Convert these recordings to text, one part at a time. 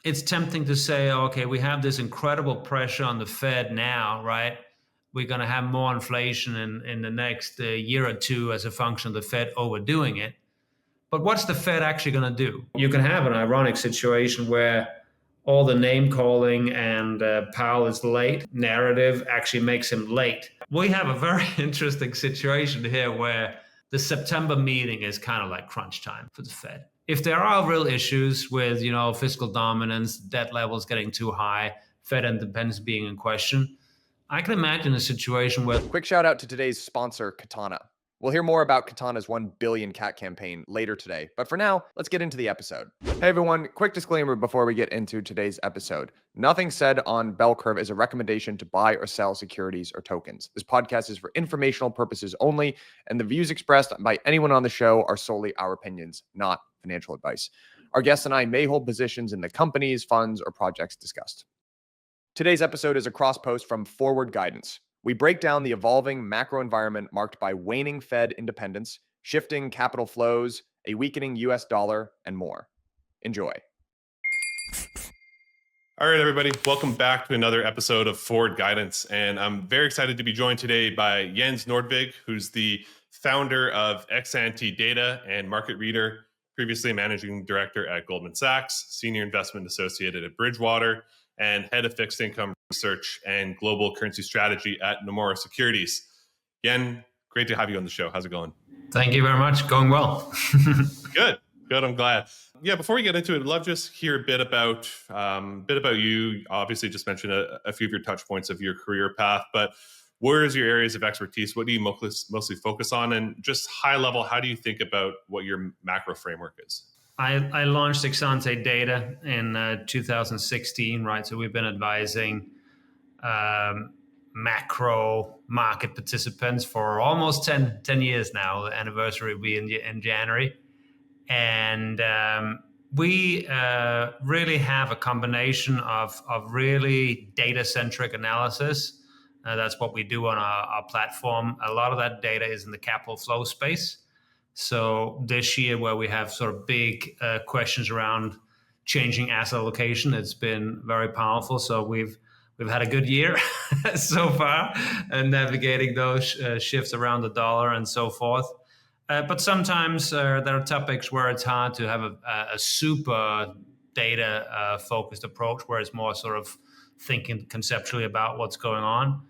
it's tempting to say, okay, we have this incredible pressure on the Fed now, right? We're going to have more inflation in the next year or two as a function of the Fed overdoing it. But what's the Fed actually going to do? You can have an ironic situation where all the name calling and Powell is late narrative actually makes him late. We have a very interesting situation here where the September meeting is kind of like crunch time for the Fed. If there are real issues with, fiscal dominance, debt levels getting too high, Fed independence being in question, I can imagine a situation where... Quick shout out to today's sponsor, Katana. We'll hear more about Katana's 1 billion cat campaign later today, but for now, let's get into the episode. Hey everyone, quick disclaimer before we get into today's episode. Nothing said on Bell Curve is a recommendation to buy or sell securities or tokens. This podcast is for informational purposes only, and the views expressed by anyone on the show are solely our opinions, not financial advice. Our guests and I may hold positions in the companies, funds, or projects discussed. Today's episode is a cross post from Forward Guidance. We break down the evolving macro environment marked by waning Fed independence, shifting capital flows, a weakening US dollar, and more. Enjoy. All right, everybody. Welcome back to another episode of Forward Guidance. And I'm very excited to be joined today by Jens Nordvig, who's the founder of Ex-Ante Data and Market Reader, previously managing director at Goldman Sachs, senior investment associate at Bridgewater, and head of fixed income research and global currency strategy at Nomura Securities. Yen, great to have you on the show. How's it going? Thank you very much. Going well. Good. I'm glad. Yeah. Before we get into it, I'd love to just hear a bit about you. Obviously, just mentioned a few of your touch points of your career path, but where is your areas of expertise? What do you mostly focus on? And just high level, how do you think about what your macro framework is? I launched Ex-Ante Data in 2016, right? So we've been advising macro market participants for almost 10 years now. The anniversary will be in January. And we really have a combination of really data-centric analysis. That's what we do on our platform. A lot of that data is in the capital flow space. So this year, where we have sort of big questions around changing asset allocation, it's been very powerful. So we've had a good year so far, and navigating those shifts around the dollar and so forth. But sometimes there are topics where it's hard to have a super data focused approach, where it's more sort of thinking conceptually about what's going on.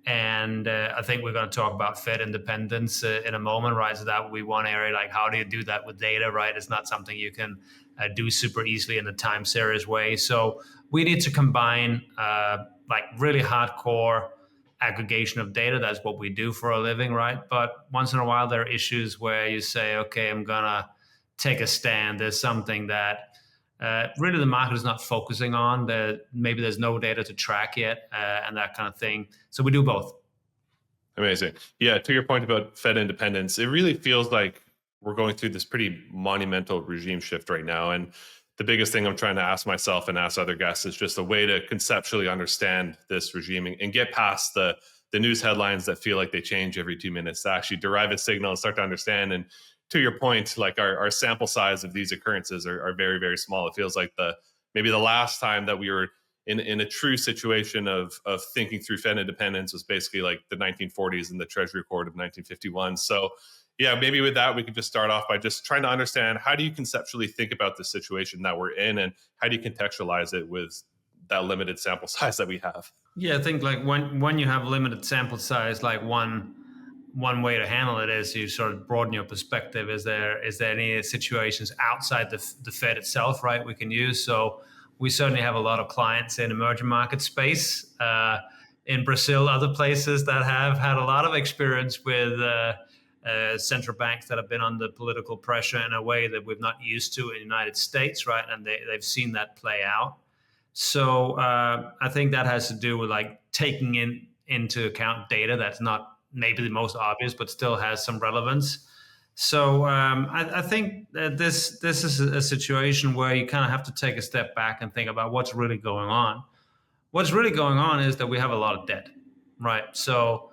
And I think we're going to talk about Fed independence in a moment, right? So that would be one area, like how do you do that with data, right? It's not something you can do super easily in a time series way. So we need to combine like really hardcore aggregation of data. That's what we do for a living, right? But once in a while, there are issues where you say, okay, I'm going to take a stand. There's something that really the market is not focusing on, that maybe there's no data to track yet, and that kind of thing. So we do both. Amazing. Yeah, to your point about Fed independence, it really feels like we're going through this pretty monumental regime shift right now. And the biggest thing I'm trying to ask myself and ask other guests is just a way to conceptually understand this regime and get past the news headlines that feel like they change every 2 minutes, to actually derive a signal and start to understand. And to your point, like our sample size of these occurrences are very, very small. It feels like maybe the last time that we were in a true situation of thinking through Fed independence was basically like the 1940s and the Treasury Accord of 1951. So yeah, maybe with that, we could just start off by just trying to understand, how do you conceptually think about the situation that we're in, and how do you contextualize it with that limited sample size that we have? Yeah, I think like when you have limited sample size, like one way to handle it is you sort of broaden your perspective. Is there any situations outside the Fed itself, right, we can use? So we certainly have a lot of clients in emerging market space, in Brazil, other places that have had a lot of experience with central banks that have been under political pressure in a way that we've not used to in the United States, right? And they've seen that play out. So I think that has to do with like taking into account data that's not maybe the most obvious, but still has some relevance. So I think that this is a situation where you kind of have to take a step back and think about what's really going on. What's really going on is that we have a lot of debt, right? So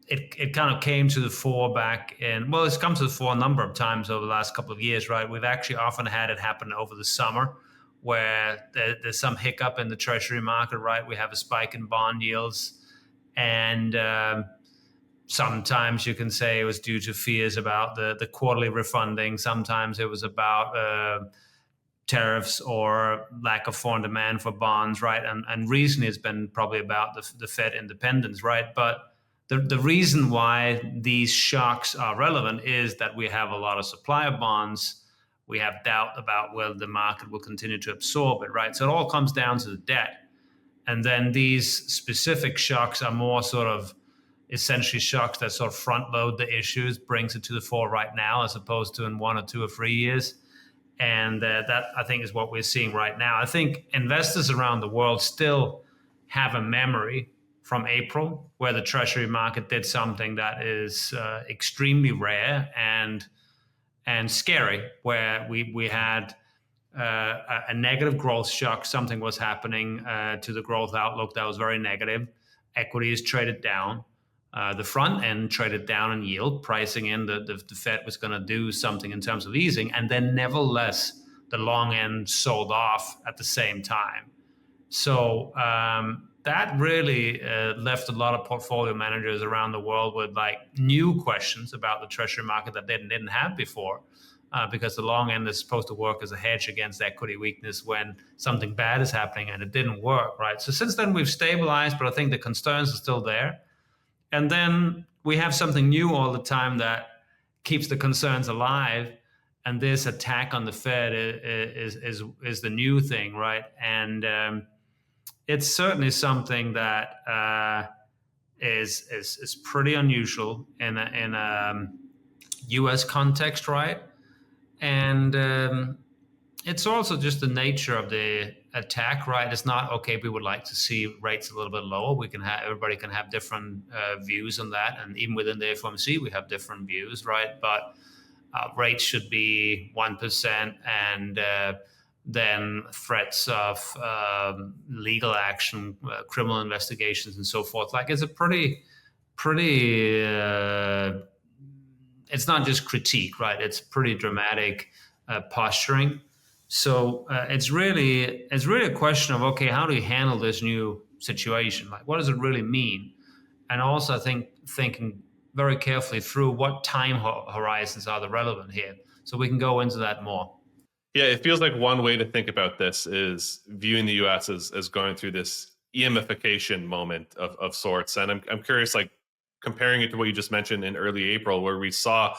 it kind of came to the fore it's come to the fore a number of times over the last couple of years, right? We've actually often had it happen over the summer, where there's some hiccup in the treasury market, right? We have a spike in bond yields, and sometimes you can say it was due to fears about the quarterly refunding. Sometimes it was about tariffs or lack of foreign demand for bonds, right? And recently it's been probably about the Fed independence, right? But the reason why these shocks are relevant is that we have a lot of supply of bonds. We have doubt about whether the market will continue to absorb it, right? So it all comes down to the debt. And then these specific shocks are more sort of essentially shocks that sort of front load the issues, brings it to the fore right now, as opposed to in 1 or 2 or 3 years. And that, I think, is what we're seeing right now. I think investors around the world still have a memory from April, where the treasury market did something that is extremely rare and scary, where we had a negative growth shock. Something was happening to the growth outlook that was very negative. Equities traded down. The front end traded down in yield, pricing in the Fed was going to do something in terms of easing. And then nevertheless, the long end sold off at the same time. So that really left a lot of portfolio managers around the world with like new questions about the treasury market that they didn't have before. Because the long end is supposed to work as a hedge against equity weakness when something bad is happening, and it didn't work, right? So since then we've stabilized, but I think the concerns are still there. And then we have something new all the time that keeps the concerns alive. And this attack on the Fed is the new thing, right? And it's certainly something that is pretty unusual in a U.S. context, right? And it's also just the nature of the attack, right? It's not, okay, we would like to see rates a little bit lower. Everybody can have different views on that. And even within the FOMC, we have different views, right? But rates should be 1%, and then threats of legal action, criminal investigations, and so forth. Like, it's a pretty it's not just critique, right? It's pretty dramatic posturing. So it's really a question of, okay, how do you handle this new situation? Like, what does it really mean? And also, I think thinking very carefully through what time horizons are the relevant here, so we can go into that more. Yeah, it feels like one way to think about this is viewing the U.S. as going through this EMification moment of sorts. And I'm curious, like, comparing it to what you just mentioned in early April, where we saw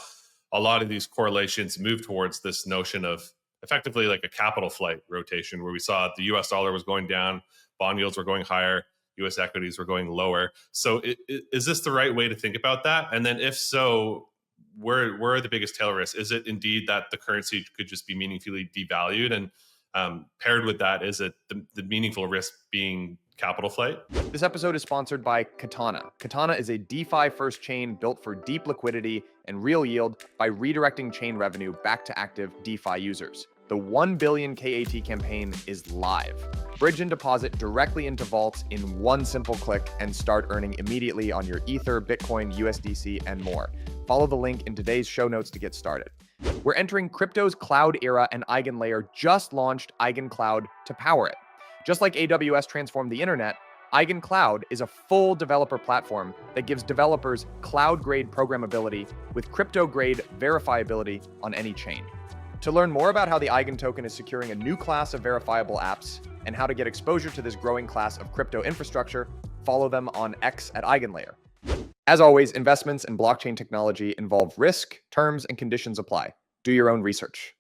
a lot of these correlations move towards this notion of effectively like a capital flight rotation, where we saw the US dollar was going down, bond yields were going higher, US equities were going lower. So is this the right way to think about that? And then if so, where are the biggest tail risks? Is it indeed that the currency could just be meaningfully devalued? And paired with that, is it the meaningful risk being capital flight? This episode is sponsored by Katana. Katana is a DeFi-first chain built for deep liquidity and real yield by redirecting chain revenue back to active DeFi users. The 1 billion KAT campaign is live. Bridge and deposit directly into vaults in one simple click and start earning immediately on your Ether, Bitcoin, USDC, and more. Follow the link in today's show notes to get started. We're entering crypto's cloud era, and Eigenlayer just launched Eigen Cloud to power it. Just like AWS transformed the internet, Eigen Cloud is a full developer platform that gives developers cloud-grade programmability with crypto-grade verifiability on any chain. To learn more about how the Eigen token is securing a new class of verifiable apps and how to get exposure to this growing class of crypto infrastructure, follow them on X at Eigenlayer. As always, investments in blockchain technology involve risk, terms, and conditions apply. Do your own research.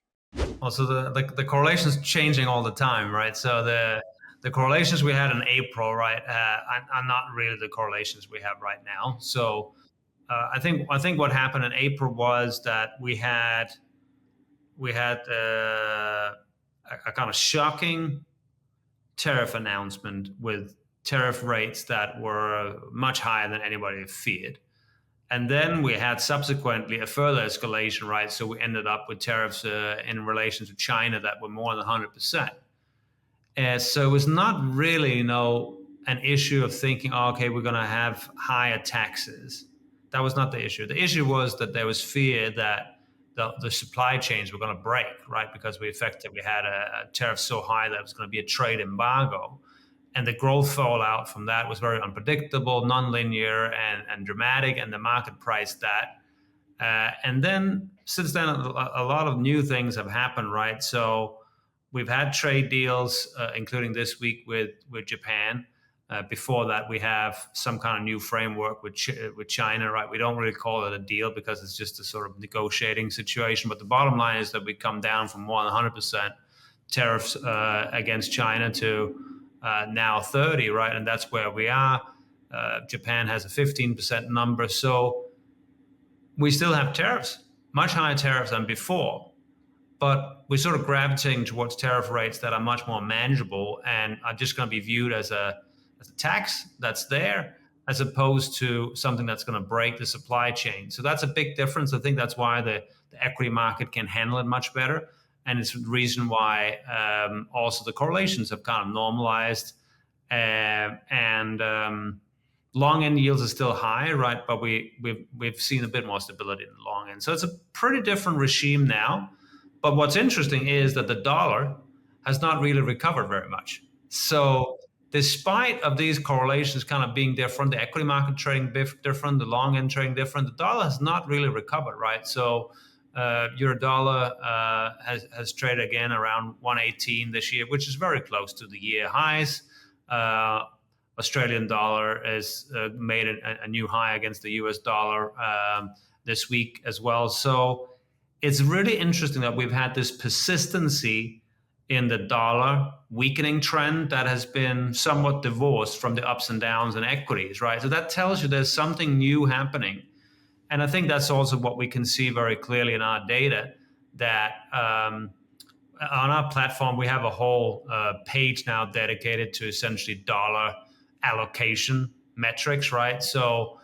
Also, the correlations changing all the time, right? So the correlations we had in April, right, are not really the correlations we have right now. So I think what happened in April was that we had a kind of shocking tariff announcement with tariff rates that were much higher than anybody feared. And then we had subsequently a further escalation, right? So we ended up with tariffs in relation to China that were more than 100%. So it was not really, an issue of thinking, oh, okay, we're going to have higher taxes. That was not the issue. The issue was that there was fear that the supply chains were going to break, right? Because we effectively had a tariff so high that it was going to be a trade embargo. And the growth fallout from that was very unpredictable, nonlinear, and dramatic, and the market priced that. And then since then, a lot of new things have happened, right? So we've had trade deals, including this week with Japan. Before that, we have some kind of new framework with China, right? We don't really call it a deal because it's just a sort of negotiating situation. But the bottom line is that we come down from more than 100% tariffs against China to now 30, right? And that's where we are. Japan has a 15% number. So we still have tariffs, much higher tariffs than before. But we're sort of gravitating towards tariff rates that are much more manageable and are just going to be viewed as a tax that's there, as opposed to something that's going to break the supply chain. So that's a big difference. I think that's why the equity market can handle it much better. And it's the reason why also the correlations have kind of normalized. Long end yields are still high, right? But we've seen a bit more stability in the long end. So it's a pretty different regime now. But what's interesting is that the dollar has not really recovered very much. So despite of these correlations kind of being different, the equity market trading different, the long end trading different, the dollar has not really recovered, right? So euro dollar has traded again around 118 this year, which is very close to the year highs. Australian dollar has made a new high against the US dollar this week as well. So it's really interesting that we've had this persistency in the dollar weakening trend that has been somewhat divorced from the ups and downs in equities, right? So that tells you there's something new happening. And I think that's also what we can see very clearly in our data, that on our platform, we have a whole page now dedicated to essentially dollar allocation metrics, right? So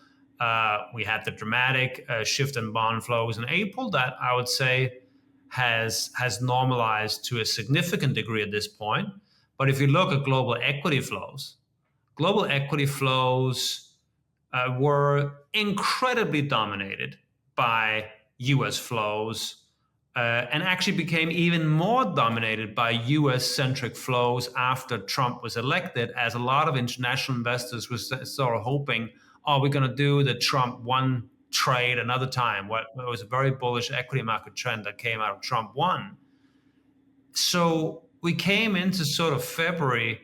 we had the dramatic shift in bond flows in April that I would say has normalized to a significant degree at this point. But if you look at global equity flows were incredibly dominated by US flows, and actually became even more dominated by US-centric flows after Trump was elected, as a lot of international investors were sort of hoping, oh, we're going to do the Trump one trade another time. What was a very bullish equity market trend that came out of Trump one. So we came into sort of February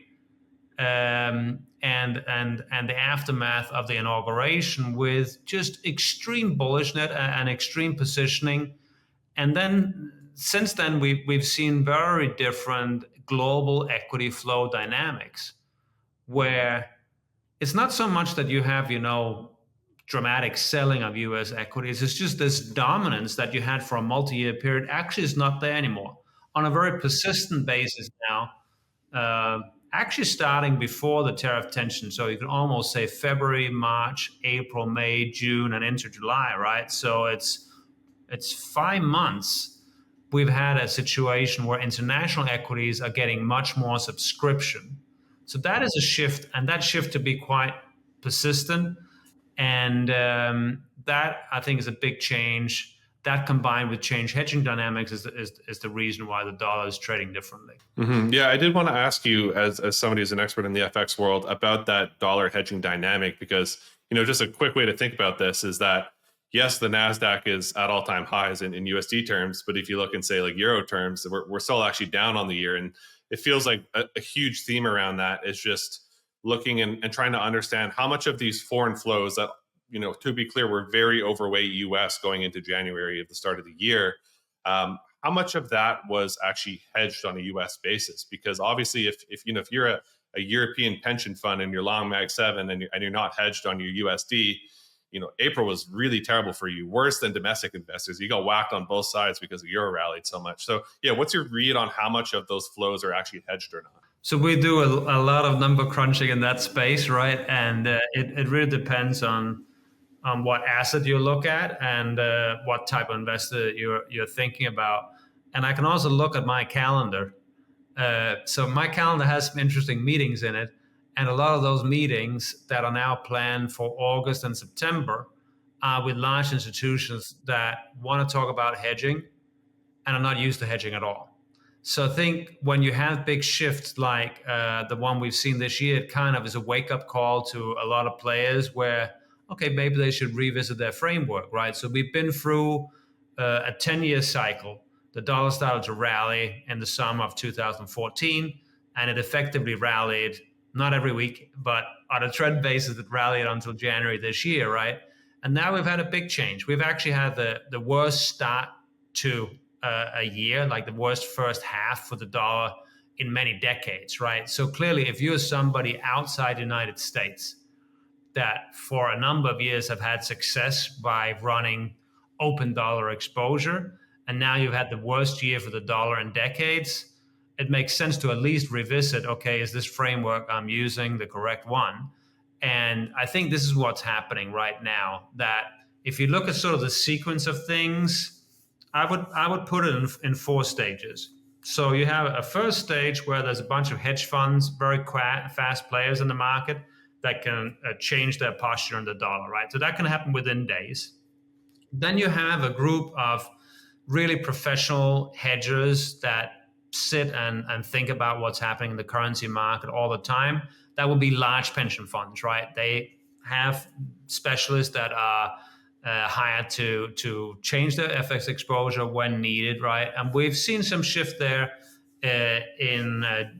and the aftermath of the inauguration with just extreme bullishness and extreme positioning. And then since then, we've seen very different global equity flow dynamics, where it's not so much that you have, dramatic selling of US equities. It's just this dominance that you had for a multi-year period actually is not there anymore. On a very persistent basis now, actually starting before the tariff tension. So you can almost say February, March, April, May, June, and into July, right? So it's 5 months we've had a situation where international equities are getting much more subscription. So that is a shift, and that shift to be quite persistent. And that, I think, is a big change. That combined with change hedging dynamics is the reason why the dollar is trading differently. Mm-hmm. Yeah, I did want to ask you, as somebody who's an expert in the FX world, about that dollar hedging dynamic, because just a quick way to think about this is that, yes, the NASDAQ is at all-time highs in USD terms, but if you look in, say, like Euro terms, we're still actually down on the year. And it feels like a huge theme around that is just looking and trying to understand how much of these foreign flows that, to be clear, were very overweight US going into January of the start of the year. How much of that was actually hedged on a US basis? Because obviously, if you're a European pension fund and you're long Mag 7 and you're not hedged on your USD, April was really terrible for you, worse than domestic investors. You got whacked on both sides because the euro rallied so much. So yeah, what's your read on how much of those flows are actually hedged or not? So we do a lot of number crunching in that space, right? And it really depends on what asset you look at and what type of investor you're thinking about. And I can also look at my calendar. So my calendar has some interesting meetings in it. And a lot of those meetings that are now planned for August and September are with large institutions that want to talk about hedging and are not used to hedging at all. So I think when you have big shifts like the one we've seen this year, it kind of is a wake-up call to a lot of players where, okay, maybe they should revisit their framework, right? So we've been through a 10-year cycle. The dollar started to rally in the summer of 2014, and it effectively rallied, not every week, but on a trend basis, it rallied until January this year, right? And now we've had a big change. We've actually had the worst start to a year, like the worst first half for the dollar in many decades, right? So clearly, if you're somebody outside the United States that for a number of years have had success by running open dollar exposure, and now you've had the worst year for the dollar in decades, it makes sense to at least revisit, okay, is this framework I'm using the correct one? And I think this is what's happening right now, that if you look at sort of the sequence of things, I would put it in four stages. So you have a first stage where there's a bunch of hedge funds, very fast players in the market that can change their posture in the dollar, right? So that can happen within days. Then you have a group of really professional hedgers that sit and think about what's happening in the currency market all the time. That will be large pension funds, right? They have specialists that are hired to change their FX exposure when needed, right? And we've seen some shift there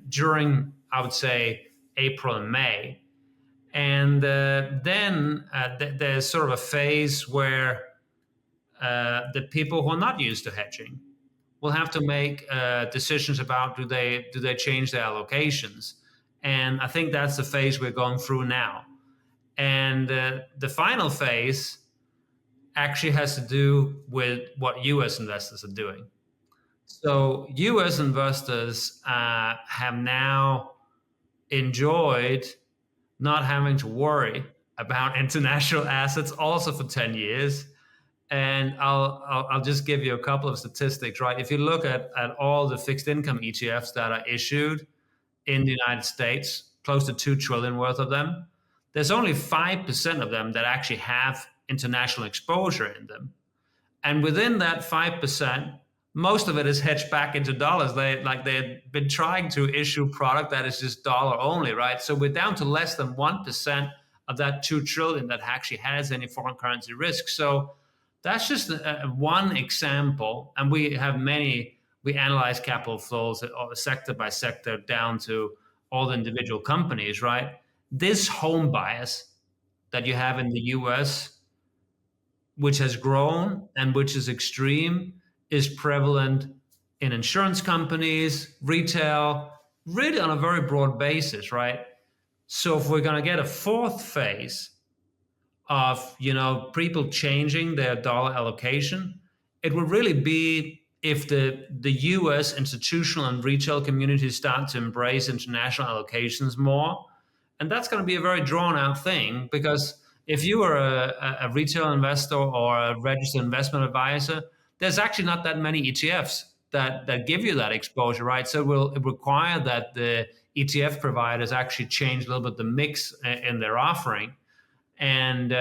during, I would say, April and May. And then there's sort of a phase where the people who are not used to hedging will have to make decisions about do they change their allocations. And I think that's the phase we're going through now. And the final phase actually has to do with what US investors are doing. So US investors have now enjoyed not having to worry about international assets also for 10 years. And I'll just give you a couple of statistics, right? If you look at all the fixed income ETFs that are issued in the United States, close to 2 trillion worth of them, there's only 5% of them that actually have international exposure in them. And within that 5%, most of it is hedged back into dollars. They've been trying to issue product that is just dollar only, right? So we're down to less than 1% of that 2 trillion that actually has any foreign currency risk. So that's just one example. And we have many, we analyze capital flows sector by sector down to all the individual companies, right? This home bias that you have in the US, which has grown and which is extreme, is prevalent in insurance companies, retail, really on a very broad basis, right? So if we're going to get a fourth phase of people changing their dollar allocation, it would really be if the US institutional and retail communities start to embrace international allocations more. And that's going to be a very drawn out thing, because if you are a retail investor or a registered investment advisor, there's actually not that many ETFs that give you that exposure, right? So it will require that the ETF providers actually change a little bit the mix in their offering. And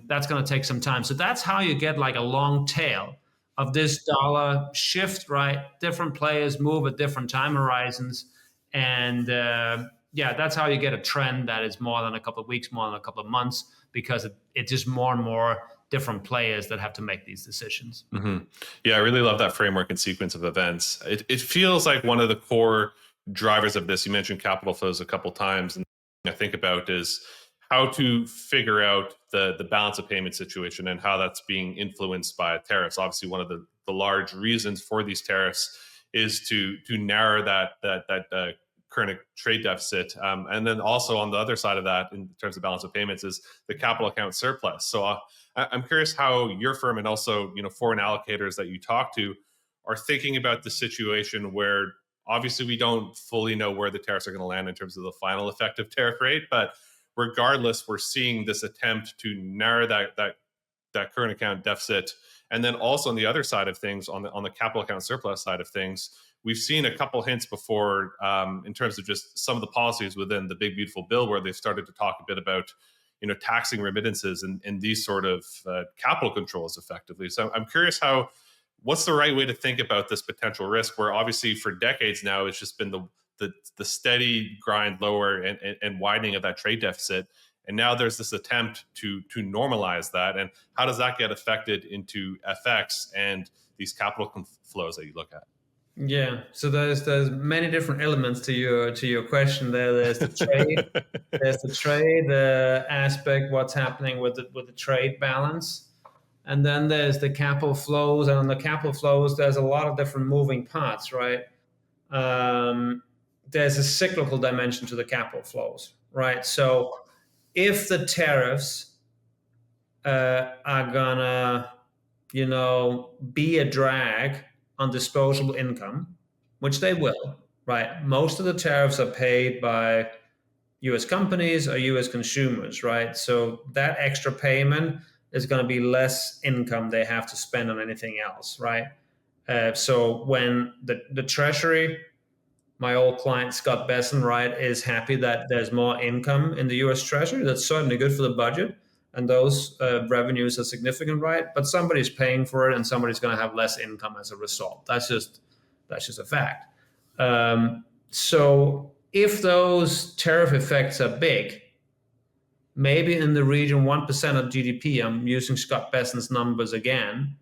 that's going to take some time. So that's how you get like a long tail of this dollar shift, right? Different players move at different time horizons. And that's how you get a trend that is more than a couple of weeks, more than a couple of months, because it's just more and more different players that have to make these decisions. Mm-hmm. Yeah, I really love that framework and sequence of events. It feels like one of the core drivers of this, you mentioned capital flows a couple times, and I think about is how to figure out the balance of payment situation and how that's being influenced by tariffs. Obviously, one of the large reasons for these tariffs is to narrow that current trade deficit. And then also on the other side of that, in terms of balance of payments, is the capital account surplus. So I'm curious how your firm and also foreign allocators that you talk to are thinking about the situation where obviously we don't fully know where the tariffs are going to land in terms of the final effective tariff rate, but regardless, we're seeing this attempt to narrow that current account deficit. And then also on the other side of things, on the capital account surplus side of things, we've seen a couple hints before in terms of just some of the policies within the big beautiful bill, where they've started to talk a bit about taxing remittances and these sort of capital controls effectively. So I'm curious what's the right way to think about this potential risk, where obviously for decades now it's just been the steady grind lower and widening of that trade deficit, and now there's this attempt to normalize that, and how does that get affected into FX and these capital flows that you look at? Yeah, so there's many different elements to your question there. There's the trade, aspect, what's happening with the trade balance, and then there's the capital flows. And on the capital flows, there's a lot of different moving parts, right? There's a cyclical dimension to the capital flows, right? So if the tariffs are gonna, be a drag on disposable income, which they will, right? Most of the tariffs are paid by US companies or US consumers, right? So that extra payment is going to be less income they have to spend on anything else, right? So when the Treasury, my old client Scott Besson, right, is happy that there's more income in the US Treasury, that's certainly good for the budget. And those revenues are significant, right? But somebody's paying for it, and somebody's going to have less income as a result. That's just a fact. So if those tariff effects are big, maybe in the region 1% of GDP, I'm using Scott Besson's numbers again,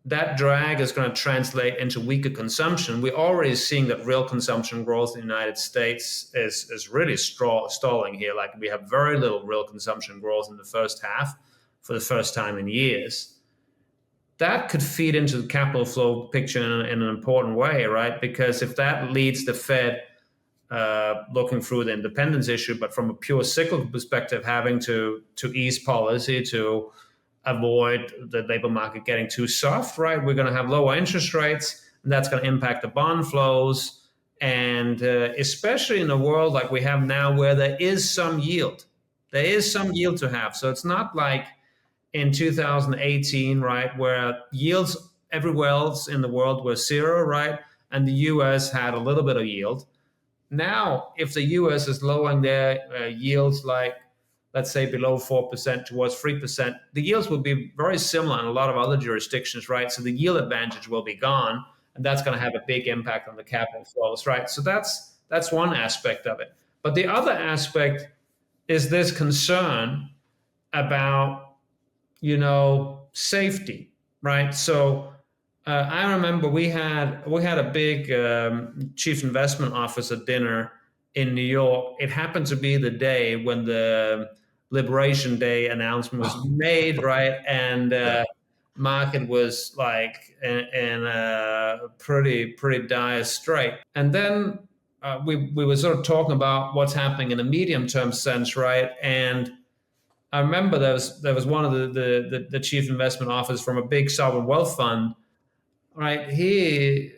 that drag is going to translate into weaker consumption. We're already seeing that real consumption growth in the United States is really stalling here. Like, we have very little real consumption growth in the first half for the first time in years. That could feed into the capital flow picture in an important way, right? Because if that leads the Fed looking through the independence issue, but from a pure cyclical perspective, having to ease policy to avoid the labor market getting too soft, right? We're going to have lower interest rates, and that's going to impact the bond flows. And especially in a world like we have now, where there is some yield to have. So it's not like in 2018, right, where yields everywhere else in the world were zero, right? And the US had a little bit of yield. Now, if the US is lowering their yields, like, let's say, below 4% towards 3%, the yields will be very similar in a lot of other jurisdictions, right? So the yield advantage will be gone, and that's going to have a big impact on the capital flows, right? So that's one aspect of it. But the other aspect is this concern about, safety, right? So I remember we had a big chief investment officer dinner in New York. It happened to be the day when the Liberation Day announcement was made, right? And market was like in a pretty dire strait. And then we were sort of talking about what's happening in a medium term sense, right? And I remember there was one of the chief investment officers from a big sovereign wealth fund, right? He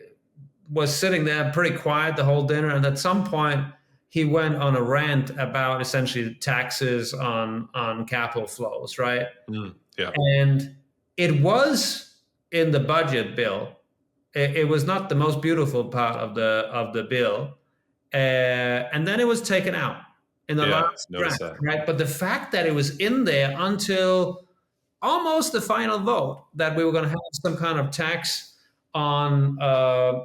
was sitting there pretty quiet the whole dinner, and at some point he went on a rant about essentially taxes on capital flows, right? Yeah. And it was in the budget bill. It was not the most beautiful part of the bill, and then it was taken out in the last draft, right? But the fact that it was in there until almost the final vote, that we were going to have some kind of tax on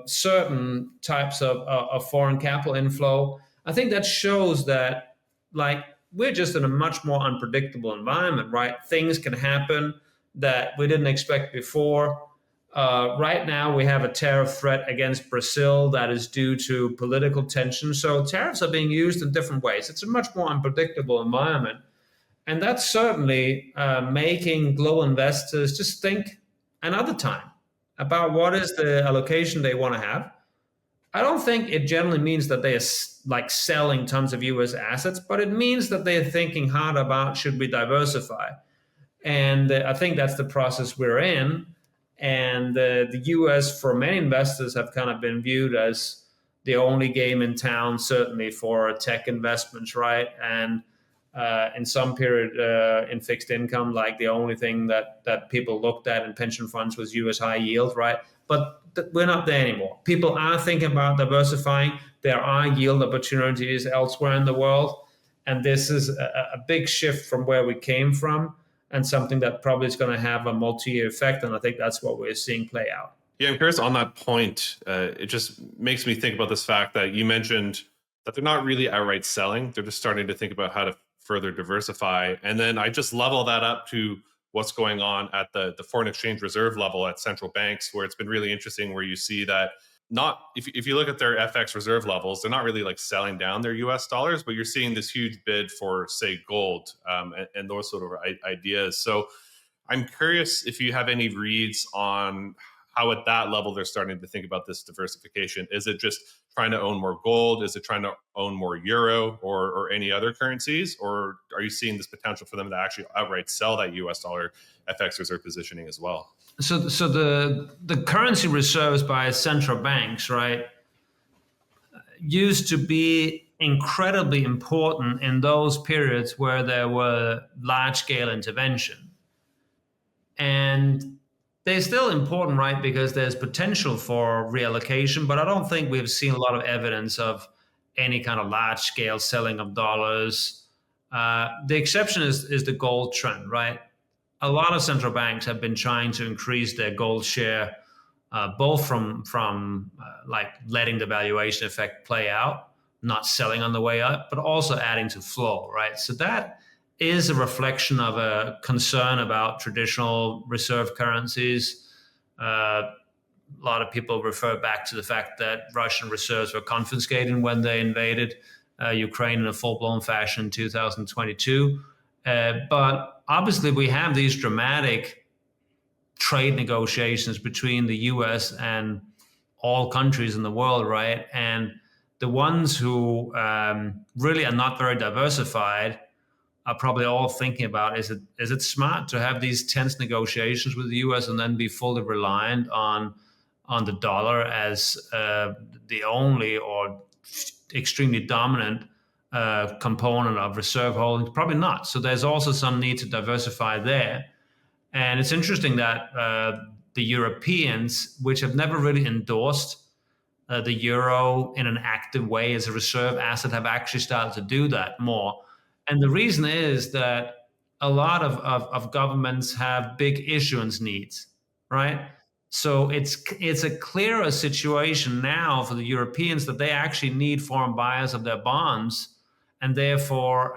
certain types of foreign capital inflow, I think that shows that, like, we're just in a much more unpredictable environment, right? Things can happen that we didn't expect before. Right now, we have a tariff threat against Brazil that is due to political tension. So tariffs are being used in different ways. It's a much more unpredictable environment. And that's certainly making global investors just think another time about what is the allocation they want to have. I don't think it generally means that they are like selling tons of US assets, but it means that they're thinking hard about, should we diversify? And I think that's the process we're in. And the US, for many investors, have kind of been viewed as the only game in town, certainly for tech investments, right? And in some period in fixed income, like, the only thing that people looked at in pension funds was US high yield, right? But we're not there anymore. People are thinking about diversifying. There are yield opportunities elsewhere in the world. And this is a big shift from where we came from, and something that probably is going to have a multi-year effect. And I think that's what we're seeing play out. Yeah, I'm curious on that point. It just makes me think about this fact that you mentioned that they're not really outright selling. They're just starting to think about how to further diversify. And then I just level that up to what's going on at the foreign exchange reserve level at central banks, where it's been really interesting, where you see that not if you look at their FX reserve levels, they're not really like selling down their US dollars, but you're seeing this huge bid for, say, gold and those sort of ideas. So I'm curious if you have any reads on how at that level they're starting to think about this diversification. Is it just trying to own more gold? Is it trying to own more euro or any other currencies? Or are you seeing this potential for them to actually outright sell that US dollar FX reserve positioning as well? So the currency reserves by central banks, right, used to be incredibly important in those periods where there were large-scale intervention. And they're still important, right, because there's potential for reallocation, but I don't think we've seen a lot of evidence of any kind of large-scale selling of dollars. The exception is the gold trend, right? A lot of central banks have been trying to increase their gold share, both from like letting the valuation effect play out, not selling on the way up, but also adding to flow, right? So that is a reflection of a concern about traditional reserve currencies. A lot of people refer back to the fact that Russian reserves were confiscated when they invaded Ukraine in a full-blown fashion in 2022. But obviously, we have these dramatic trade negotiations between the US and all countries in the world, right? And the ones who really are not very diversified are probably all thinking about, is it smart to have these tense negotiations with the US and then be fully reliant on the dollar as the only or extremely dominant component of reserve holdings? Probably not. So there's also some need to diversify there. And it's interesting that the Europeans, which have never really endorsed the euro in an active way as a reserve asset, have actually started to do that more. And the reason is that a lot of governments have big issuance needs, right? So it's a clearer situation now for the Europeans that they actually need foreign buyers of their bonds, and therefore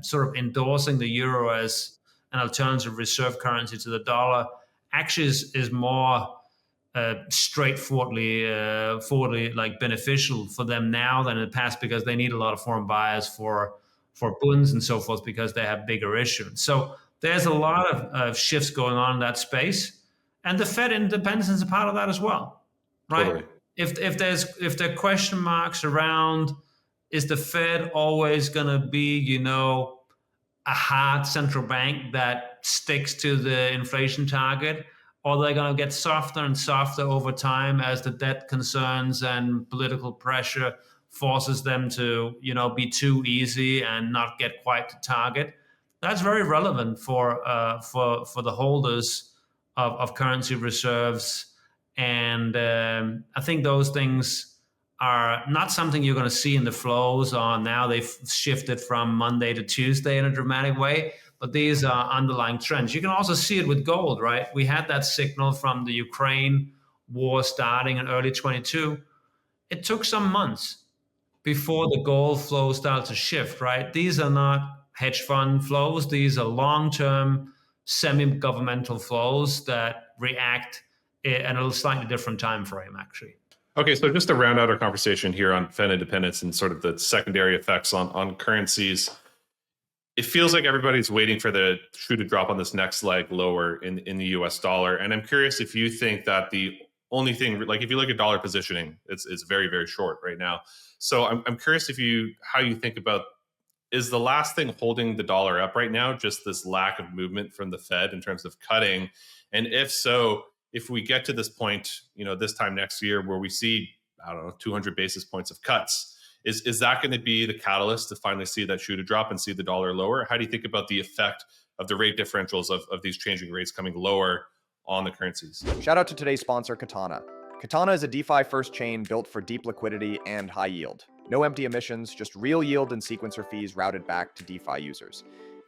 sort of endorsing the euro as an alternative reserve currency to the dollar actually is more forwardly like beneficial for them now than in the past, because they need a lot of foreign buyers for bunds and so forth, because they have bigger issuance. So there's a lot of shifts going on in that space, and the Fed independence is a part of that as well, right? Totally. If there are question marks around, is the Fed always going to be, a hard central bank that sticks to the inflation target, or they're going to get softer and softer over time as the debt concerns and political pressure forces them to, be too easy and not get quite to target? That's very relevant for the holders of currency reserves, and I think those things are not something you're going to see in the flows on now. They've shifted from Monday to Tuesday in a dramatic way, but these are underlying trends. You can also see it with gold, right? We had that signal from the Ukraine war starting in early 22. It took some months before the gold flow started to shift, right? These are not hedge fund flows. These are long-term semi-governmental flows that react in a slightly different time frame, actually. Okay, so just to round out our conversation here on Fed independence and sort of the secondary effects on currencies, it feels like everybody's waiting for the shoe to drop on this next leg lower in the US dollar. And I'm curious if you think that the only thing, like if you look at dollar positioning, it's very, very short right now. So I'm curious how you think about, is the last thing holding the dollar up right now just this lack of movement from the Fed in terms of cutting? And if so, if we get to this point, this time next year where we see, 200 basis points of cuts, is that going to be the catalyst to finally see that shoe to drop and see the dollar lower? How do you think about the effect of the rate differentials of these changing rates coming lower on the currencies? Shout out to today's sponsor, Katana. Katana is a DeFi-first chain built for deep liquidity and high yield. No empty emissions, just real yield and sequencer fees routed back to DeFi users.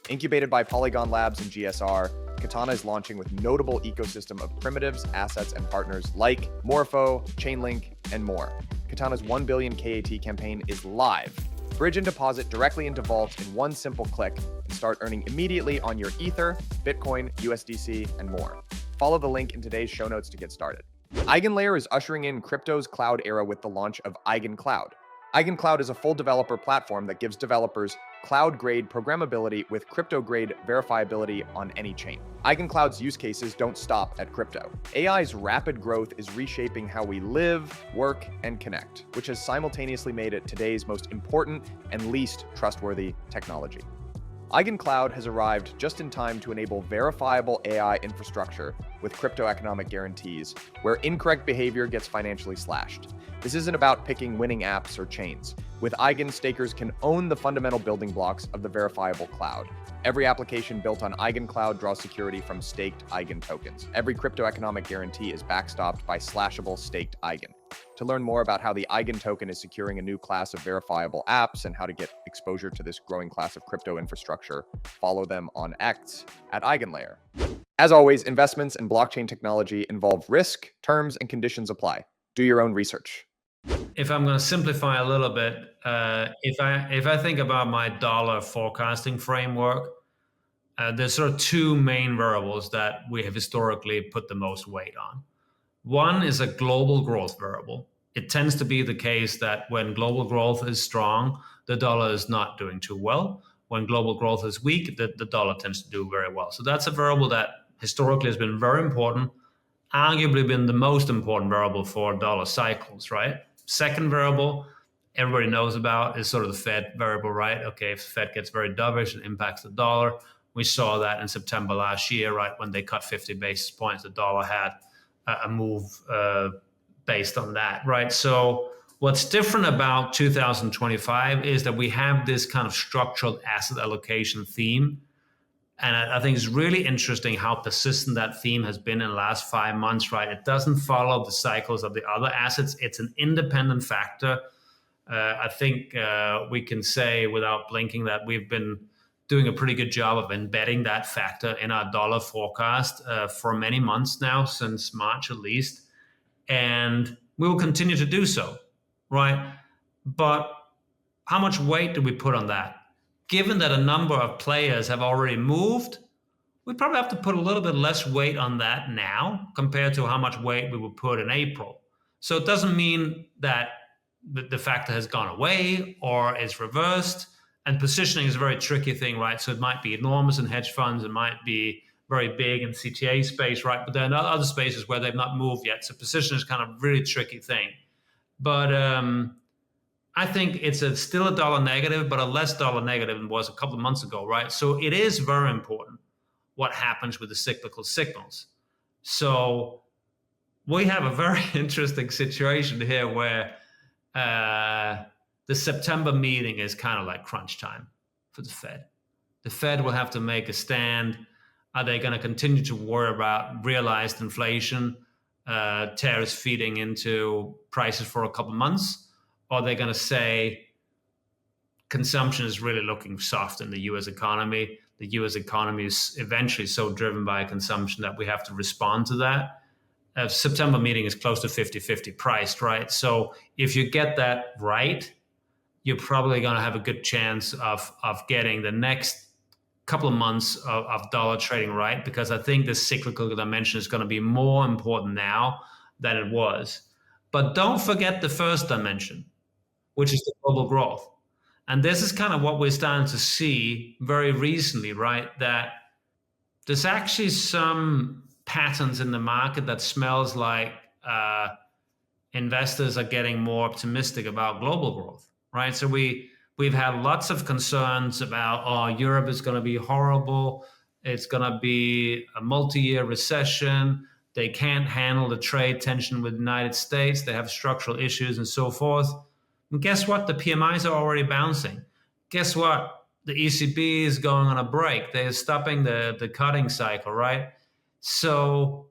Incubated by Polygon Labs and GSR, Katana is launching with notable ecosystem of primitives, assets, and partners like Morpho, Chainlink, and more. Katana's 1 billion KAT campaign is live. Bridge and deposit directly into Vault in one simple click and start earning immediately on your Ether, Bitcoin, USDC, and more. Follow the link in today's show notes to get started. EigenLayer is ushering in crypto's cloud era with the launch of Eigen Cloud. Eigen Cloud is a full developer platform that gives developers cloud-grade programmability with crypto-grade verifiability on any chain. Eigen Cloud's use cases don't stop at crypto. AI's rapid growth is reshaping how we live, work, and connect, which has simultaneously made it today's most important and least trustworthy technology. Eigen Cloud has arrived just in time to enable verifiable AI infrastructure with crypto economic guarantees, where incorrect behavior gets financially slashed. This isn't about picking winning apps or chains. With Eigen, stakers can own the fundamental building blocks of the verifiable cloud. Every application built on Eigen Cloud draws security from staked Eigen tokens. Every crypto economic guarantee is backstopped by slashable staked Eigen. To learn more about how the Eigen token is securing a new class of verifiable apps and how to get exposure to this growing class of crypto infrastructure, follow them on X at EigenLayer. As always, investments in blockchain technology involve risk, terms, and conditions apply. Do your own research. If I'm going to simplify a little bit, if I think about my dollar forecasting framework, there's sort of two main variables that we have historically put the most weight on. One is a global growth variable. It tends to be the case that when global growth is strong, the dollar is not doing too well. When global growth is weak, the dollar tends to do very well. So that's a variable that historically has been very important, arguably been the most important variable for dollar cycles, right? Second variable everybody knows about is sort of the Fed variable, right? Okay, if the Fed gets very dovish, it impacts the dollar. We saw that in September last year, right? When they cut 50 basis points, the dollar had a move based on that, right? So what's different about 2025 is that we have this kind of structural asset allocation theme. And I think it's really interesting how persistent that theme has been in the last 5 months, right? It doesn't follow the cycles of the other assets. It's an independent factor. I think we can say without blinking that we've been doing a pretty good job of embedding that factor in our dollar forecast for many months now, since March at least. And we will continue to do so, right? But how much weight do we put on that? Given that a number of players have already moved, we probably have to put a little bit less weight on that now compared to how much weight we would put in April. So it doesn't mean that the factor has gone away or is reversed. And positioning is a very tricky thing, right? So it might be enormous in hedge funds, it might be very big in CTA space, right? But there are other spaces where they've not moved yet. So position is kind of a really tricky thing. But I think it's still a dollar negative, but a less dollar negative than it was a couple of months ago, right? So it is very important what happens with the cyclical signals. So we have a very interesting situation here where the September meeting is kind of like crunch time for the Fed. The Fed will have to make a stand. Are they going to continue to worry about realized inflation, tariffs feeding into prices for a couple of months? Or are they going to say consumption is really looking soft in the US economy? The US economy is eventually so driven by consumption that we have to respond to that. September meeting is close to 50-50 priced, right? So if you get that right, you're probably going to have a good chance of getting the next couple of months of dollar trading right, because I think the cyclical dimension is going to be more important now than it was. But don't forget the first dimension, which is the global growth. And this is kind of what we're starting to see very recently, right? That there's actually some patterns in the market that smells like investors are getting more optimistic about global growth, right? So we've had lots of concerns about, oh, Europe is going to be horrible. It's going to be a multi-year recession. They can't handle the trade tension with the United States. They have structural issues and so forth. And guess what? The PMIs are already bouncing. Guess what? The ECB is going on a break. They're stopping the cutting cycle, right? So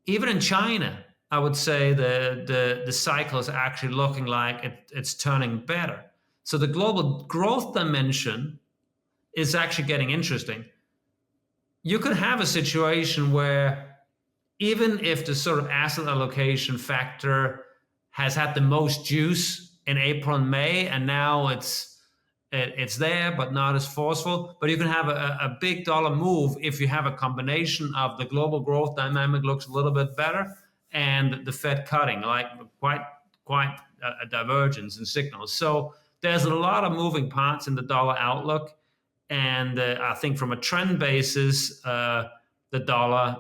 even in China, I would say the cycle is actually looking like it's turning better. So the global growth dimension is actually getting interesting. You could have a situation where even if the sort of asset allocation factor has had the most juice in April and May, and now it's there, but not as forceful. But you can have a big dollar move if you have a combination of the global growth dynamic looks a little bit better and the Fed cutting, like quite a divergence in signals. So there's a lot of moving parts in the dollar outlook. And I think from a trend basis, the dollar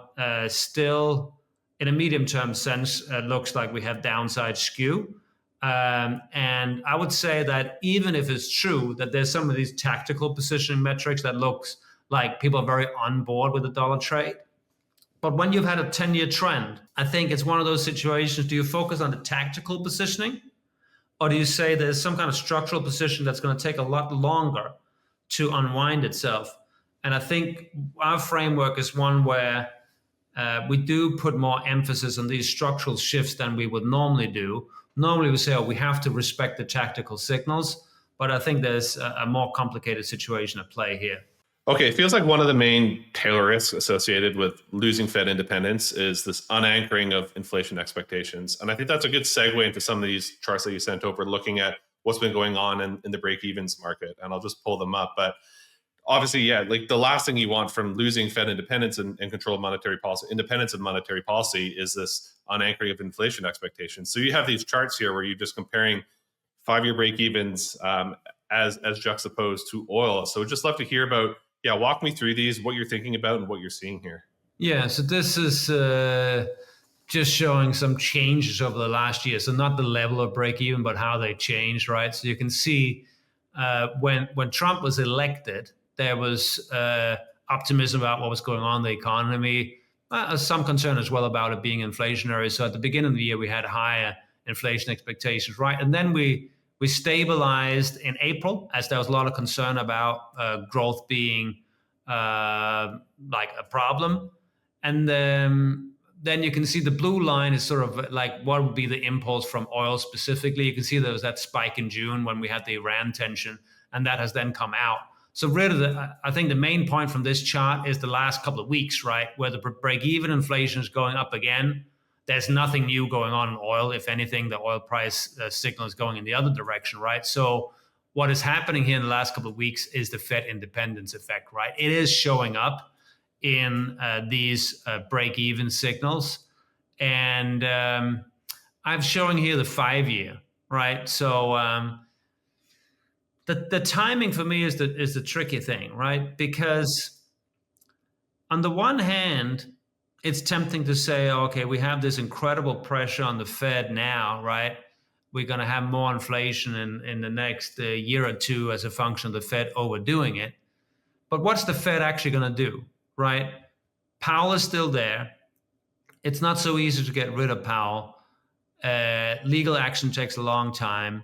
still, in a medium-term sense, looks like we have downside skew. And I would say that even if it's true that there's some of these tactical positioning metrics that looks like people are very on board with the dollar trade, but when you've had a 10-year trend, I think it's one of those situations, do you focus on the tactical positioning, or do you say there's some kind of structural position that's going to take a lot longer to unwind itself? And I think our framework is one where we do put more emphasis on these structural shifts than we would normally do. Normally we say, oh, we have to respect the tactical signals, but I think there's a more complicated situation at play here. Okay, it feels like one of the main tail risks associated with losing Fed independence is this unanchoring of inflation expectations. And I think that's a good segue into some of these charts that you sent over, looking at what's been going on in the break-evens market. And I'll just pull them up. But obviously, yeah, like the last thing you want from losing Fed independence and control of monetary policy, independence of monetary policy, is this unanchoring of inflation expectations. So you have these charts here where you're just comparing 5-year break-evens as juxtaposed to oil. So just love to hear about, walk me through these, what you're thinking about and what you're seeing here. Yeah, so this is just showing some changes over the last year. So not the level of break even, but how they changed, right? So you can see when Trump was elected, there was optimism about what was going on in the economy, some concern as well about it being inflationary. So at the beginning of the year, we had higher inflation expectations, right? And then we stabilized in April as there was a lot of concern about growth being like a problem. And then you can see the blue line is sort of like what would be the impulse from oil specifically. You can see there was that spike in June when we had the Iran tension, and that has then come out. So really, I think the main point from this chart is the last couple of weeks, right, where the break-even inflation is going up again. There's nothing new going on in oil. If anything, the oil price signal is going in the other direction, right? So what is happening here in the last couple of weeks is the Fed independence effect, right? It is showing up in these break-even signals. And I'm showing here the 5-year, right? So the timing for me is the tricky thing, right? Because on the one hand, it's tempting to say, okay, we have this incredible pressure on the Fed now, right? We're going to have more inflation in the next year or two as a function of the Fed overdoing it. But what's the Fed actually going to do, right? Powell is still there. It's not so easy to get rid of Powell. Legal action takes a long time.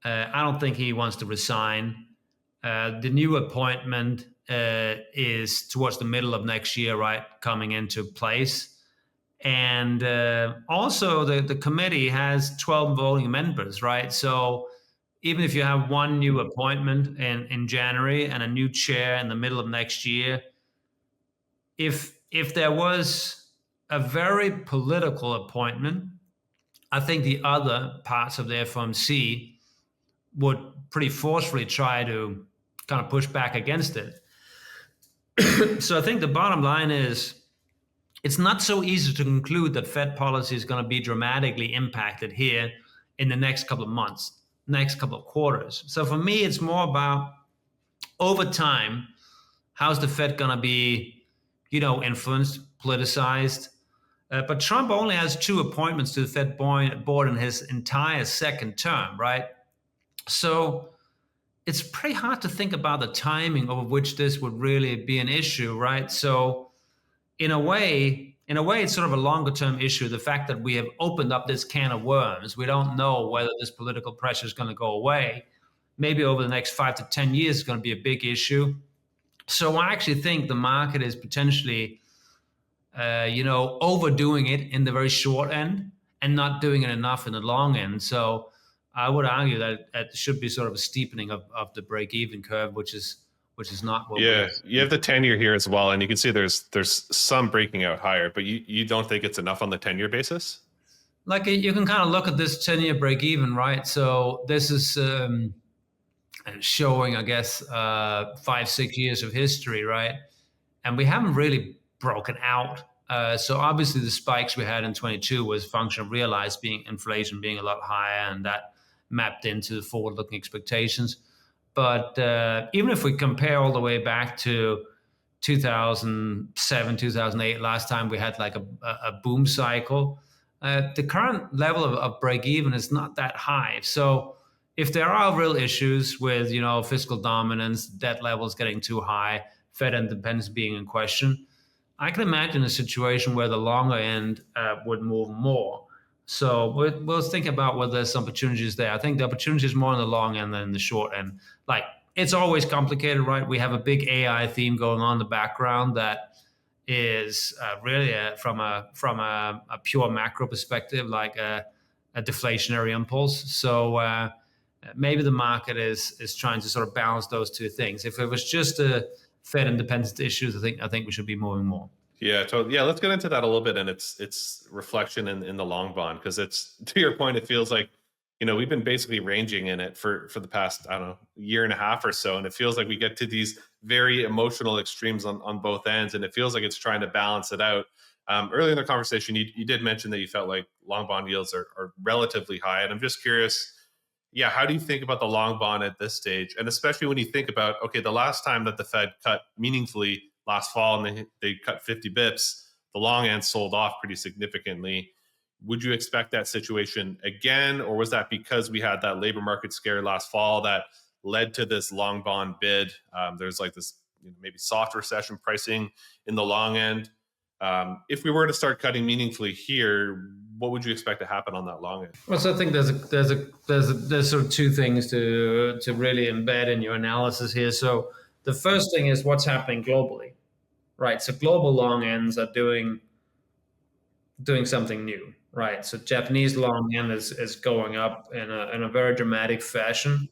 I don't think he wants to resign. The new appointment is towards the middle of next year, right, coming into place. And also the committee has 12 voting members, right? So even if you have one new appointment in January and a new chair in the middle of next year, if there was a very political appointment, I think the other parts of the FOMC would pretty forcefully try to kind of push back against it. So I think the bottom line is it's not so easy to conclude that Fed policy is going to be dramatically impacted here in the next couple of months, next couple of quarters. So for me, it's more about over time, how's the Fed going to be, influenced, politicized? But Trump only has 2 appointments to the Fed board in his entire second term, right? So it's pretty hard to think about the timing over which this would really be an issue, right? So in a way, it's sort of a longer term issue. The fact that we have opened up this can of worms, we don't know whether this political pressure is going to go away. Maybe over the next 5 to 10 years is going to be a big issue. So I actually think the market is potentially overdoing it in the very short end and not doing it enough in the long end. So I would argue that it should be sort of a steepening of the break-even curve, which is not what we. Yeah, you have the 10-year here as well, and you can see there's some breaking out higher, but you don't think it's enough on the 10-year basis? Like you can kind of look at this 10-year break-even, right? So this is showing, I guess, 5-6 years of history, right? And we haven't really broken out. So obviously the spikes we had in 22 was a function of realized inflation being a lot higher, and that mapped into the forward-looking expectations. But even if we compare all the way back to 2007, 2008, last time we had like a boom cycle, the current level of break-even is not that high. So if there are real issues with, fiscal dominance, debt levels getting too high, Fed independence being in question, I can imagine a situation where the longer end would move more. So we'll think about whether there's opportunities there. I think the opportunity is more on the long end than in the short end. Like, it's always complicated, right? We have a big AI theme going on in the background that is really from a pure macro perspective, like a deflationary impulse. So maybe the market is trying to sort of balance those two things. If it was just a Fed independence issues, I think we should be moving more. Yeah, totally. Yeah, let's get into that a little bit and its reflection in the long bond, because it's, to your point, it feels like, we've been basically ranging in it for the past, I don't know, year and a half or so, and it feels like we get to these very emotional extremes on both ends, and it feels like it's trying to balance it out. Earlier in the conversation, you did mention that you felt like long bond yields are relatively high, and I'm just curious, yeah, how do you think about the long bond at this stage? And especially when you think about, okay, the last time that the Fed cut meaningfully last fall and they cut 50 bips, the long end sold off pretty significantly. Would you expect that situation again? Or was that because we had that labor market scare last fall that led to this long bond bid? There's like this maybe soft recession pricing in the long end. If we were to start cutting meaningfully here, what would you expect to happen on that long end? Well, so I think there's sort of two things to really embed in your analysis here. So the first thing is what's happening globally, right? So global long ends are doing something new, right? So Japanese long end is going up in a very dramatic fashion.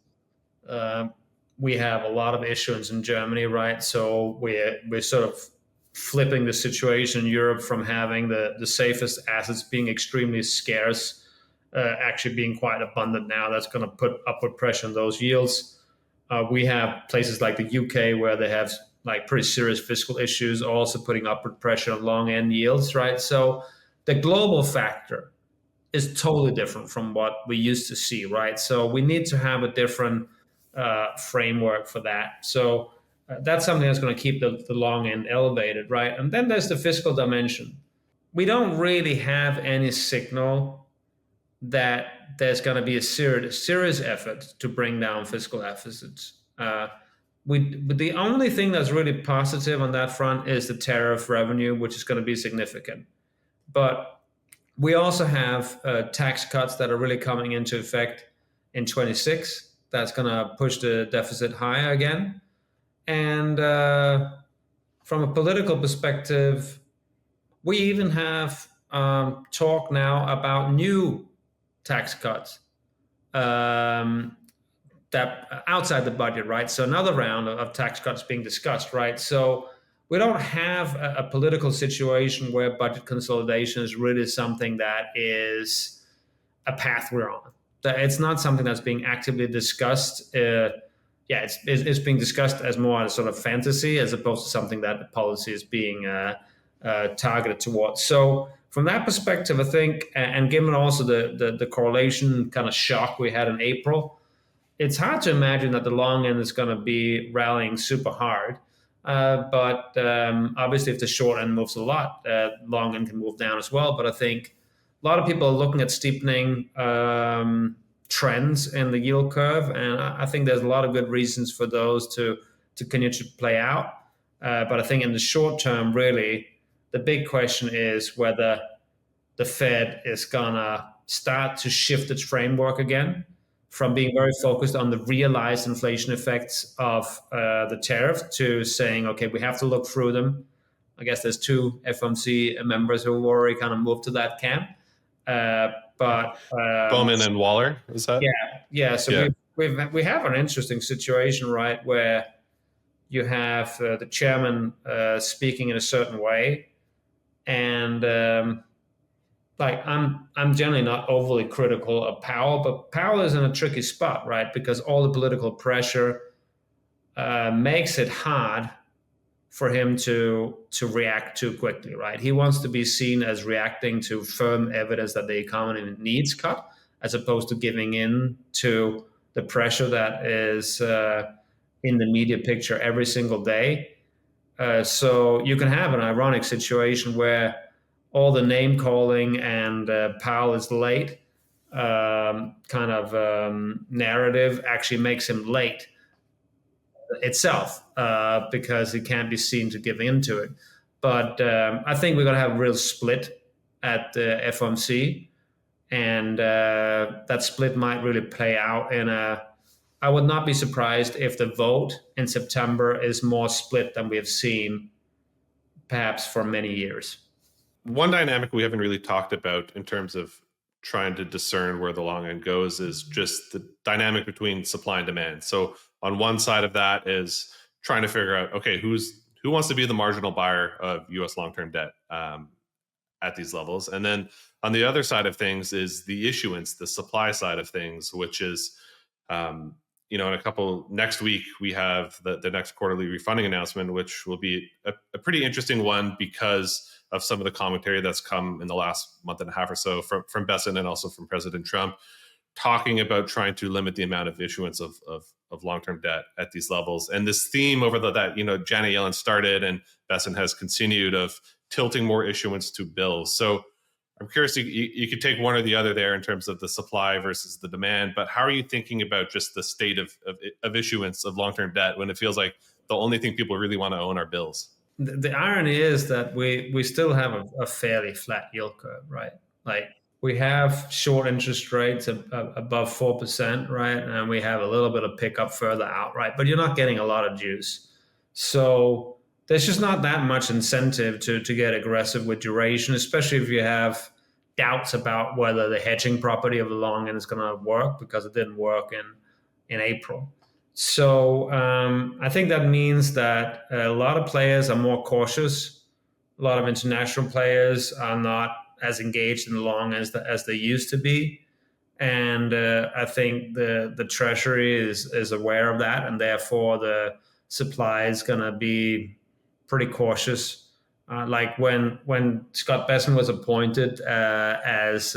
We have a lot of issuance in Germany, right? So we're sort of flipping the situation in Europe from having the safest assets being extremely scarce, actually being quite abundant now. That's going to put upward pressure on those yields. We have places like the UK where they have like pretty serious fiscal issues, also putting upward pressure on long end yields, right? So the global factor is totally different from what we used to see, right? So we need to have a different framework for that. So that's something that's going to keep the long end elevated, right? And then there's the fiscal dimension. We don't really have any signal that there's going to be a serious effort to bring down fiscal deficits. The only thing that's really positive on that front is the tariff revenue, which is going to be significant. But we also have tax cuts that are really coming into effect in 26. That's going to push the deficit higher again. And from a political perspective, we even have talk now about new tax cuts that outside the budget, right? So another round of tax cuts being discussed, right? So we don't have a political situation where budget consolidation is really something that is a path we're on. It's not something that's being actively discussed. It's being discussed as more as sort of fantasy as opposed to something that the policy is being targeted towards. So from that perspective, I think, and given also the correlation kind of shock we had in April, it's hard to imagine that the long end is going to be rallying super hard. But obviously, if the short end moves a lot, long end can move down as well. But I think a lot of people are looking at steepening trends in the yield curve, and I think there's a lot of good reasons for those to continue to play out. But I think in the short term, really, the big question is whether the Fed is going to start to shift its framework again from being very focused on the realized inflation effects of the tariff to saying, okay, we have to look through them. I guess there's two FOMC members who have already kind of moved to that camp. But Bowman and Waller, is that? yeah. So Yeah. we have an interesting situation, right, where you have the chairman speaking in a certain way, and I'm generally not overly critical of Powell, but Powell is in a tricky spot, right, because all the political pressure makes it hard for him to react too quickly, right? He wants to be seen as reacting to firm evidence that the economy needs cut, as opposed to giving in to the pressure that is in the media picture every single day. So you can have an ironic situation where all the name calling and Powell is late narrative actually makes him late itself because he can't be seen to give into it. But I think we're going to have a real split at the FOMC, and that split might really play out in a. I would not be surprised if the vote in September is more split than we have seen perhaps for many years. One dynamic we haven't really talked about in terms of trying to discern where the long end goes is just the dynamic between supply and demand. So on one side of that is trying to figure out, okay, who wants to be the marginal buyer of U.S. long-term debt at these levels, and then on the other side of things is the issuance, the supply side of things, which is in next week we have the next quarterly refunding announcement, which will be a pretty interesting one because of some of the commentary that's come in the last month and a half or so from Besson and also from President Trump, talking about trying to limit the amount of issuance of long-term debt at these levels. And this theme over that Janet Yellen started and Besson has continued of tilting more issuance to bills. So I'm curious, you could take one or the other there in terms of the supply versus the demand, but how are you thinking about just the state of issuance of long-term debt when it feels like the only thing people really want to own are bills? The irony is that we still have a fairly flat yield curve, right? Like we have short interest rates above 4%, right? And we have a little bit of pickup further out, right? But you're not getting a lot of juice. So there's just not that much incentive to get aggressive with duration, especially if you have doubts about whether the hedging property of the long end is going to work, because it didn't work in April. So I think that means that a lot of players are more cautious. A lot of international players are not as engaged in the long as they used to be. And I think the Treasury is aware of that, and therefore the supply is going to be pretty cautious. Like when Scott Bessent was appointed as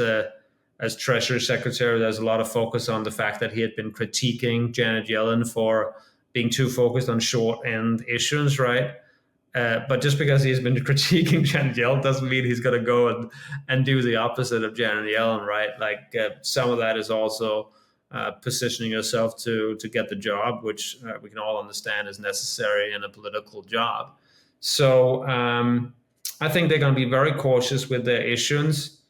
Treasury Secretary, there's a lot of focus on the fact that he had been critiquing Janet Yellen for being too focused on short end issuance, right? But just because he's been critiquing Janet Yellen doesn't mean he's going to go and do the opposite of Janet Yellen, right? Like some of that is also positioning yourself to get the job, which we can all understand is necessary in a political job. So I think they're going to be very cautious with their issuance.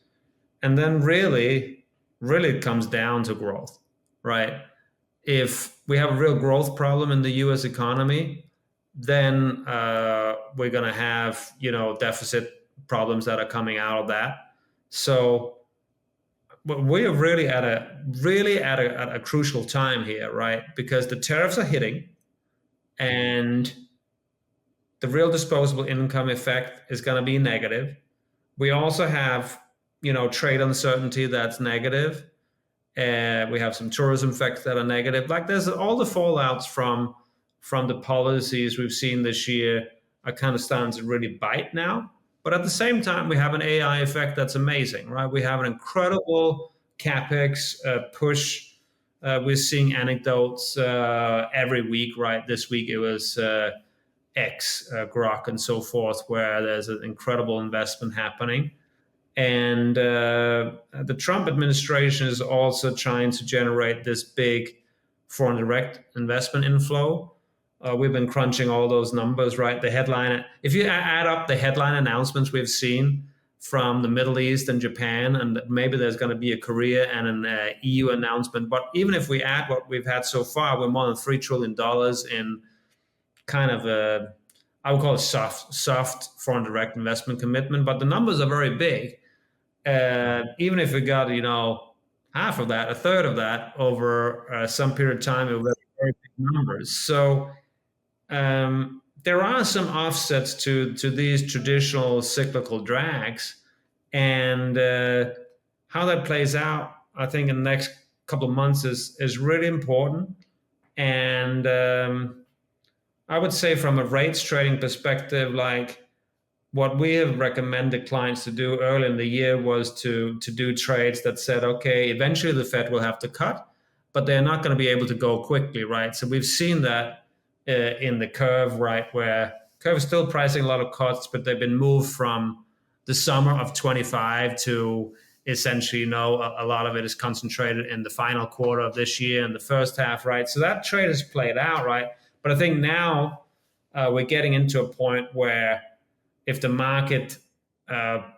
And then really it comes down to growth, right? If we have a real growth problem in the U.S. economy, then we're going to have, deficit problems that are coming out of that. So we are really at a crucial time here, right? Because the tariffs are hitting, and the real disposable income effect is going to be negative. We also have, trade uncertainty that's negative. We have some tourism effects that are negative. Like there's all the fallouts from the policies we've seen this year are kind of starting to really bite now. But at the same time, we have an AI effect that's amazing, right? We have an incredible capex push. We're seeing anecdotes every week, right? This week it was X, Grok, and so forth, where there's an incredible investment happening. And the Trump administration is also trying to generate this big foreign direct investment inflow. We've been crunching all those numbers, right? The headline, if you add up the headline announcements we've seen from the Middle East and Japan, and maybe there's going to be a Korea and an EU announcement. But even if we add what we've had so far, we're more than $3 trillion in kind of I would call it soft foreign direct investment commitment, but the numbers are very big. Even if we got, half of that, a third of that over some period of time, it was very big numbers. So there are some offsets to these traditional cyclical drags, and how that plays out, I think, in the next couple of months is really important. And I would say from a rates trading perspective, like what we have recommended clients to do early in the year was to do trades that said, okay, eventually the Fed will have to cut, but they're not going to be able to go quickly, right? So we've seen that in the curve, right, where curve is still pricing a lot of cuts, but they've been moved from the summer of 25 to essentially, a lot of it is concentrated in the final quarter of this year and the first half, right? So that trade has played out, right? But I think now we're getting into a point where if the market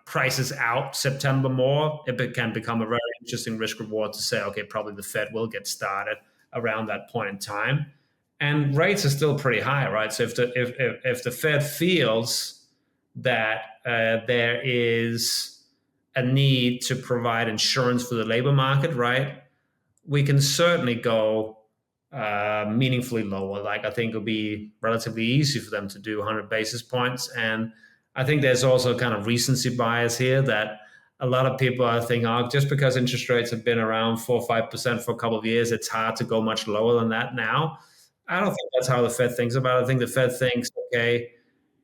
prices out September more, it can become a very interesting risk reward to say, okay, probably the Fed will get started around that point in time. And rates are still pretty high, right? So if the Fed feels that there is a need to provide insurance for the labor market, right, we can certainly go meaningfully lower. Like, I think it'll be relatively easy for them to do 100 basis points. And I think there's also kind of recency bias here that a lot of people are thinking, oh, just because interest rates have been around 4 or 5% for a couple of years, it's hard to go much lower than that now. I don't think that's how the Fed thinks about it. I think the Fed thinks, okay,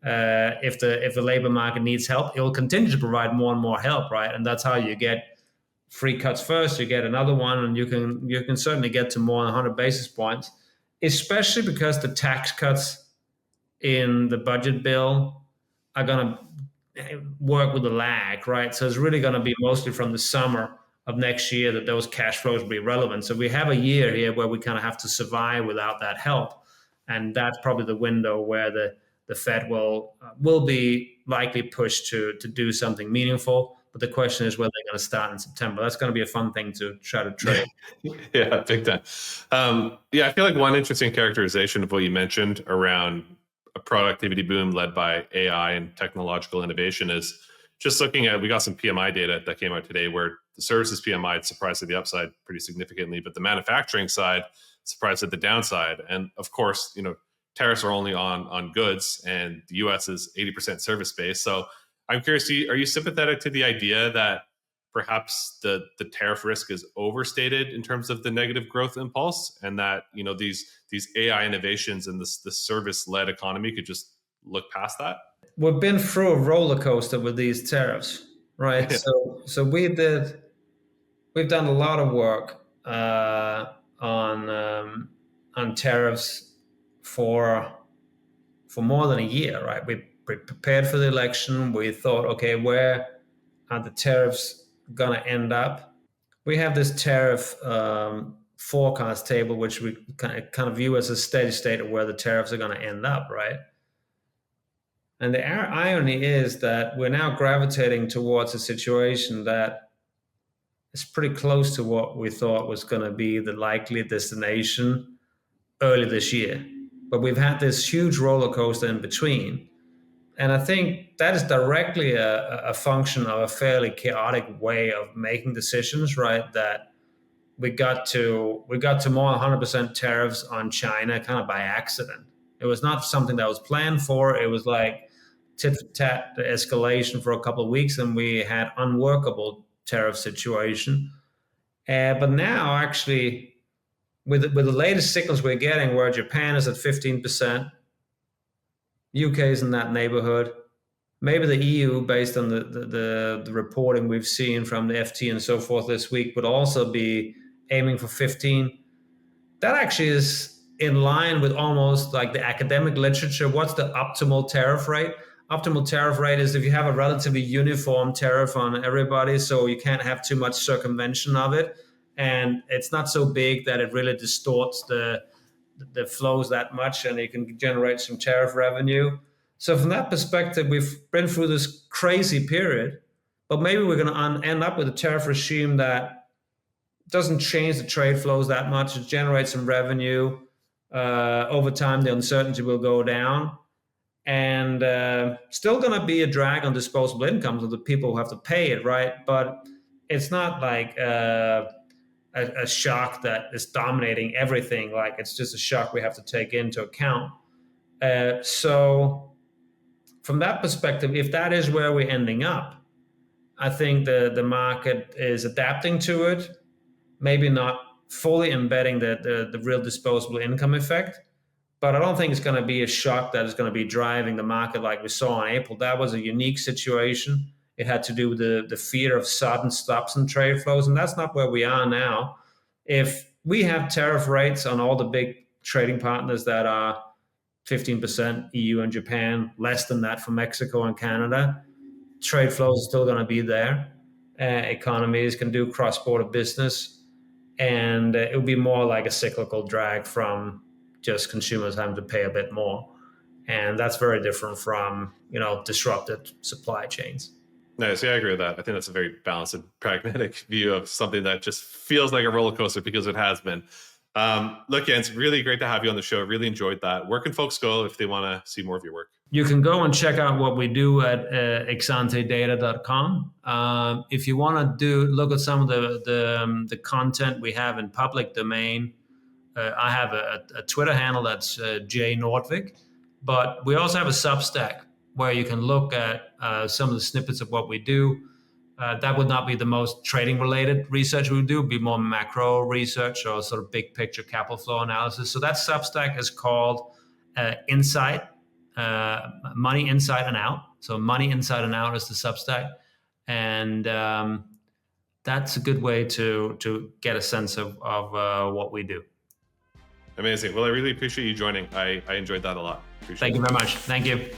if the labor market needs help, it will continue to provide more and more help, right? And that's how you get free cuts first. You get another one, and you can certainly get to more than 100 basis points, especially because the tax cuts in the budget bill are going to work with a lag, right? So it's really going to be mostly from the summer of next year that those cash flows will be relevant. So we have a year here where we kind of have to survive without that help. And that's probably the window where the Fed will be likely pushed to do something meaningful. But the question is whether they're going to start in September. That's going to be a fun thing to try to trade. Yeah, big time. I feel like one interesting characterization of what you mentioned around a productivity boom led by AI and technological innovation is just looking at, we got some PMI data that came out today where the services PMI had surprised at the upside pretty significantly, but the manufacturing side surprised at the downside. And of course, tariffs are only on goods, and the US is 80% service based. So I'm curious, are you sympathetic to the idea that perhaps the tariff risk is overstated in terms of the negative growth impulse, and that these AI innovations and this service-led economy could just look past that? We've been through a roller coaster with these tariffs, right? Yeah. So we've done a lot of work on tariffs for more than a year, right? We prepared for the election. We thought, okay, where are the tariffs going to end up? We have this tariff forecast table, which we kind of view as a steady state of where the tariffs are going to end up, right? And the irony is that we're now gravitating towards a situation that is pretty close to what we thought was going to be the likely destination early this year. But we've had this huge roller coaster in between. And I think that is directly a function of a fairly chaotic way of making decisions, right? That we got to more than 100% tariffs on China kind of by accident. It was not something that was planned for. It was like tit for tat escalation for a couple of weeks, and we had unworkable tariff situation. But now, actually, with the latest signals we're getting, where Japan is at 15%, UK is in that neighborhood. Maybe the EU, based on the reporting we've seen from the FT and so forth this week, would also be aiming for 15. That actually is in line with almost like the academic literature. What's the optimal tariff rate? Optimal tariff rate is if you have a relatively uniform tariff on everybody, so you can't have too much circumvention of it, and it's not so big that it really distorts the flows that much, and you can generate some tariff revenue. So from that perspective, we've been through this crazy period, but maybe we're going to end up with a tariff regime that doesn't change the trade flows that much. It generates some revenue. Over time, the uncertainty will go down. and still going to be a drag on disposable incomes of the people who have to pay it, right? But it's not like a shock that is dominating everything. Like, it's just a shock we have to take into account. So from that perspective, if that is where we're ending up, I think the market is adapting to it, maybe not fully embedding the real disposable income effect. But I don't think it's going to be a shock that is going to be driving the market like we saw in April. That was a unique situation. It had to do with the fear of sudden stops in trade flows, and that's not where we are now. If we have tariff rates on all the big trading partners that are 15% EU and Japan, less than that for Mexico and Canada, trade flows are still going to be there. Economies can do cross-border business, and it will be more like a cyclical drag from just consumers having to pay a bit more. And that's very different from, disrupted supply chains. Nice. Yeah, I agree with that. I think that's a very balanced and pragmatic view of something that just feels like a roller coaster, because it has been. Look, Jens, really great to have you on the show. Really enjoyed that. Where can folks go if they want to see more of your work? You can go and check out what we do at exantedata.com. If you want to look at some of the content we have in public domain, I have a Twitter handle that's J Nordvig, but we also have a Substack where you can look at some of the snippets of what we do. That would not be the most trading related research we would do. It would be more macro research or sort of big picture capital flow analysis. So that Substack is called Insight, Money Inside and Out. So Money Inside and Out is the Substack. And that's a good way to get a sense of what we do. Amazing. Well, I really appreciate you joining. I enjoyed that a lot. Thank you very much. Thank you.